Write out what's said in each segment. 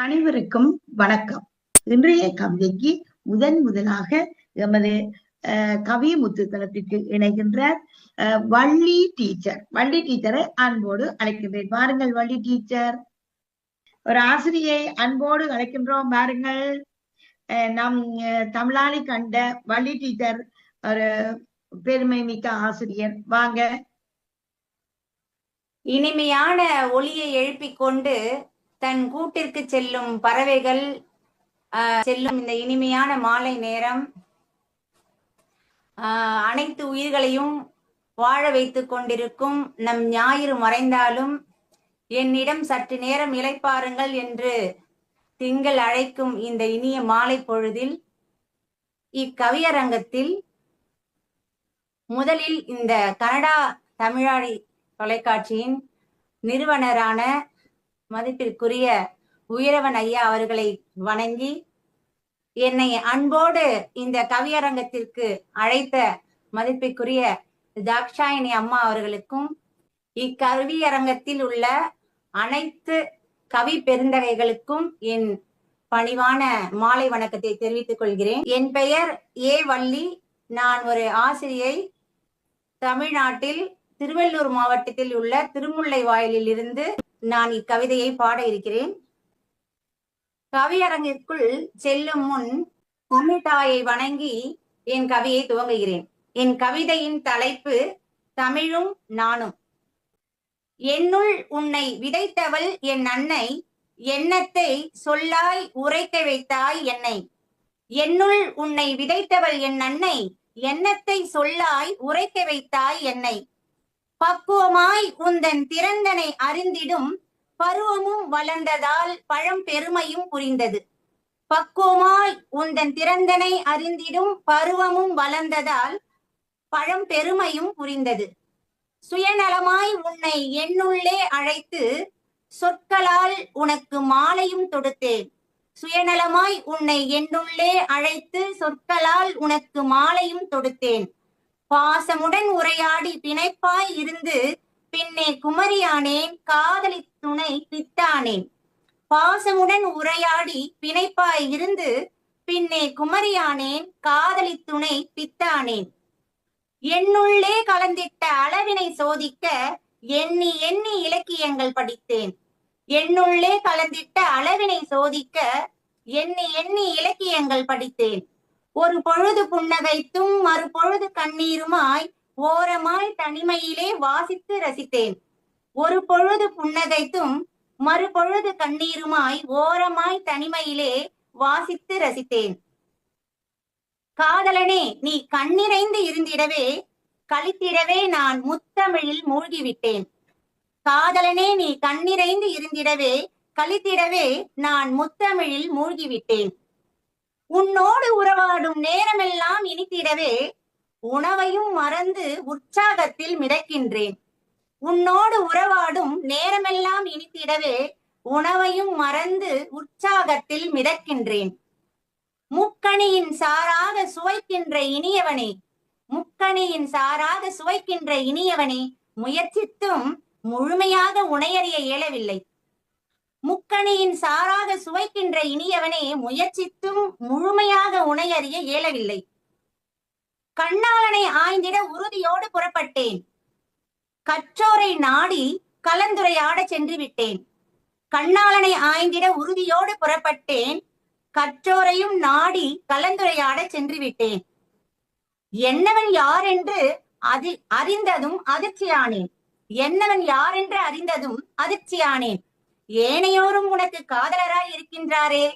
அனைவருக்கும் வணக்கம். இன்றைய கவிதைக்கு முதலாக எமது கவி முத்துத்தளத்திற்கு இணைகின்றார் வள்ளி டீச்சர். வள்ளி டீச்சரை அன்போடு அழைக்கின்றேன். வாருங்கள் வள்ளி டீச்சர். ஒரு ஆசிரியை அன்போடு அழைக்கின்றோம், வாருங்கள். நம் தமிழாளி கண்ட வள்ளி டீச்சர் ஒரு பெருமை மிக்க ஆசிரியர். வாங்க. இனிமையான ஒலியை எழுப்பிக் கொண்டு தன் கூட்டிற்கு செல்லும் பறவைகள் செல்லும் இந்த இனிமையான மாலை நேரம் அனைத்து உயிர்களையும் வாழ வைத்துக் கொண்டிருக்கும் நம் ஞாயிறு மறைந்தாலும் என்னிடம் சற்று நேரம் இளைப்பாருங்கள் என்று திங்கள் அழைக்கும் இந்த இனிய மாலை பொழுதில் இக்கவியரங்கத்தில் முதலில் இந்த கனடா தமிழாளி தொலைக்காட்சியின் நிறுவனரான மதிப்பிற்குரிய உயிரவன் ஐயா அவர்களை வணங்கி, என்னை அன்போடு இந்த கவியரங்கத்திற்கு அழைத்த மதிப்பிற்குரிய தாக்ஷாயினி அம்மா அவர்களுக்கும் இக்கவியரங்கத்தில் உள்ள அனைத்து கவி பெருந்தகைகளுக்கும் என் பணிவான மாலை வணக்கத்தை தெரிவித்துக் கொள்கிறேன். என் பெயர் ஏ வள்ளி. நான் ஒரு ஆசிரியை. தமிழ்நாட்டில் திருவள்ளூர் மாவட்டத்தில் உள்ள திருமுல்லை வாயிலில் இருந்து நான் இக்கவிதையை பாட இருக்கிறேன். கவியரங்கிற்குள் செல்லும் முன் தமிழ் தாயை வணங்கி என் கவியை துவங்குகிறேன். என் கவிதையின் தலைப்பு தமிழும் நானும். என்னுள் உன்னை விதைத்தவள் என் அன்னை, எண்ணத்தை சொல்லாய் உரைக்க வைத்தாய் என்னை. என்னுள் உன்னை விதைத்தவள் என் அன்னை, எண்ணத்தை சொல்லாய் உரைக்க வைத்தாய் என்னை. பக்குவமாய் உந்தன் திறந்தனை அறிந்திடும் பருவமும் வளர்ந்ததால் பழம் பெருமையும் புரிந்தது. பக்குவமாய் உந்தன் திறந்தனை அறிந்திடும் பருவமும் வளர்ந்ததால் பழம் பெருமையும் புரிந்தது. சுயநலமாய் உன்னை என்னுள்ளே அழைத்து சொற்களால் உனக்கு மாலையும் தொடுத்தேன். சுயநலமாய் உன்னை என்னுள்ளே அழைத்து சொற்களால் உனக்கு மாலையும் தொடுத்தேன். பாசமுடன் உரையாடி பிணைப்பாய் இருந்து பின்னே குமரியானேன், காதலி துணை பித்தானேன். பாசமுடன் உரையாடி பிணைப்பாய் இருந்து பின்னே குமரியானேன், காதலி துணை பித்தானேன். என்னுள்ளே கலந்திட்ட அளவினை சோதிக்க எண்ணி எண்ணி இலக்கியங்கள் படித்தேன். என்னுள்ளே கலந்திட்ட அளவினை சோதிக்க எண்ணி எண்ணி இலக்கியங்கள் படித்தேன். ஒரு பொழுது புன்னகைத்தும் மறு பொழுது கண்ணீருமாய் ஓரமாய் தனிமையிலே வாசித்து ரசித்தேன். ஒரு பொழுது புன்னகைத்தும் மறு பொழுது கண்ணீருமாய் ஓரமாய் தனிமையிலே வாசித்து ரசித்தேன். காதலனே, நீ கண்ணிறைந்து இருந்திடவே கழித்திடவே நான் முத்தமிழில் மூழ்கிவிட்டேன். காதலனே, நீ கண்ணிறைந்து இருந்திடவே கழித்திடவே நான் முத்தமிழில் மூழ்கிவிட்டேன். உன்னோடு உறவாடும் நேரமெல்லாம் இனித்திடவே உணவையும் மறந்து உற்சாகத்தில் மிதக்கின்றேன். உன்னோடு உறவாடும் நேரமெல்லாம் இனித்திடவே உணவையும் மறந்து உற்சாகத்தில் மிதக்கின்றேன். முக்கணியின் சாராக சுவைக்கின்ற இனியவனே, முக்கணியின் சாராக சுவைக்கின்ற இனியவனே, முயற்சித்தும் முழுமையாக உணையறிய இயலவில்லை. முக்கணியின் சாராக சுவைக்கின்ற இனியவனே, முயற்சித்தும் முழுமையாக உணையறிய இயலவில்லை. கண்ணாளனை ஆய்ந்திட உறுதியோடு புறப்பட்டேன். கற்றோரை நாடி கலந்துரையாட சென்று விட்டேன். கண்ணாளனை ஆய்ந்திட உறுதியோடு புறப்பட்டேன். கற்றோரையும் நாடி கலந்துரையாட சென்று விட்டேன். என்னவன் யார் என்று அறிந்ததும் அதிர்ச்சியானேன். என்னவன் யார் என்று அறிந்ததும் அதிர்ச்சியானேன். ஏனையோரும் உனக்கு காதலராய் இருக்கின்றாரே,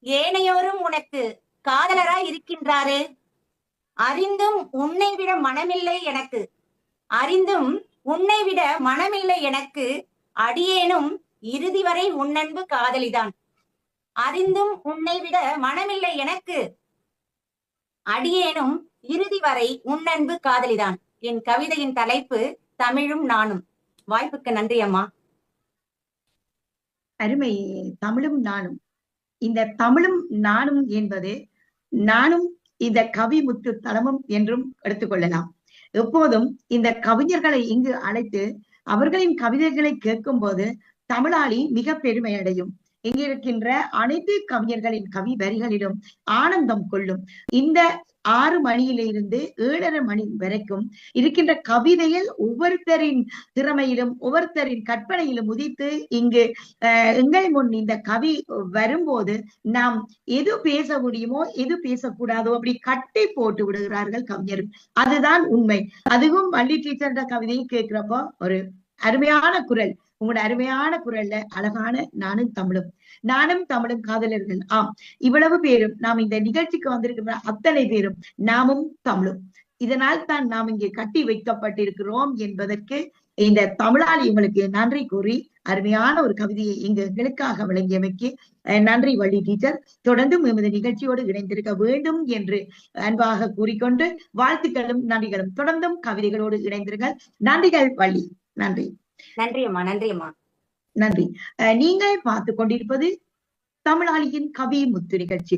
ஏனையோரும் உனக்கு காதலராய் இருக்கின்றாரே. அறிந்தும் உன்னை விட மனமில்லை எனக்கு, அறிந்தும் உன்னை விட மனமில்லை எனக்கு. அடியேனும் இறுதி வரை உன்னன்பு காதலிதான். அறிந்தும் உன்னை விட மனமில்லை எனக்கு, அடியேனும் இறுதி வரை உன்னன்பு காதலிதான். என் கவிதையின் தலைப்பு தமிழும் நானும். வாய்ப்புக்கு நன்றி அம்மா. அருமை. தமிழும் நானும். இந்த தமிழும் நானும் என்பது நானும் இந்த கவி முத்து தளமும் என்றும் எடுத்துக்கொள்ளலாம். எப்போதும் இந்த கவிஞர்களை இங்கு அழைத்து அவர்களின் கவிதைகளை கேட்கும் போது தமிழாளி மிக பெருமை அடையும். இங்க இருக்கின்ற அனைத்து கவிஞர்களின் கவி வரிகளிலும் ஆனந்தம் கொள்ளும். இந்த 6 மணியிலிருந்து 7:30 மணி வரைக்கும் இருக்கின்ற கவிதையில் ஒவ்வொருத்தரின் திறமையிலும் ஒவ்வொருத்தரின் கற்பனையிலும் உதித்து இங்கு எங்கள் முன் இந்த கவி வரும்போது நாம் எது பேச முடியுமோ எது பேசக்கூடாதோ அப்படி கட்டி போட்டு விடுகிறார்கள் கவிஞர். அதுதான் உண்மை. அதுவும் வள்ளி டீச்சர் கவிதையை கேட்கிறப்போ ஒரு அருமையான குரல், உங்களோட அருமையான குரல்ல அழகான நானும் தமிழும் காதலர்கள். ஆம், இவ்வளவு பேரும் நாம் இந்த நிகழ்ச்சிக்கு வந்திருக்கிற அத்தனை பேரும் நாமும் தமிழும். இதனால் தான் நாம் இங்கே கட்டி வைக்கப்பட்டிருக்கிறோம் என்பதற்கு இந்த தமிழாளி உங்களுக்கு நன்றி கூறி அருமையான ஒரு கவிதையை இங்கு எங்களுக்காக வழங்கியமைக்கு நன்றி வள்ளி டீச்சர். தொடர்ந்தும் எமது நிகழ்ச்சியோடு இணைந்திருக்க வேண்டும் என்று அன்பாக கூறிக்கொண்டு வாழ்த்துக்களும் நன்றிகளும். தொடர்ந்தும் கவிதைகளோடு இணைந்திருங்கள். நன்றிகள் வள்ளி. நன்றி. நன்றி அம்மா. நன்றி அம்மா. நன்றி. நீங்கள் பார்த்து கொண்டிருப்பது தமிழாளியின் கவி முத்து நிகழ்ச்சி.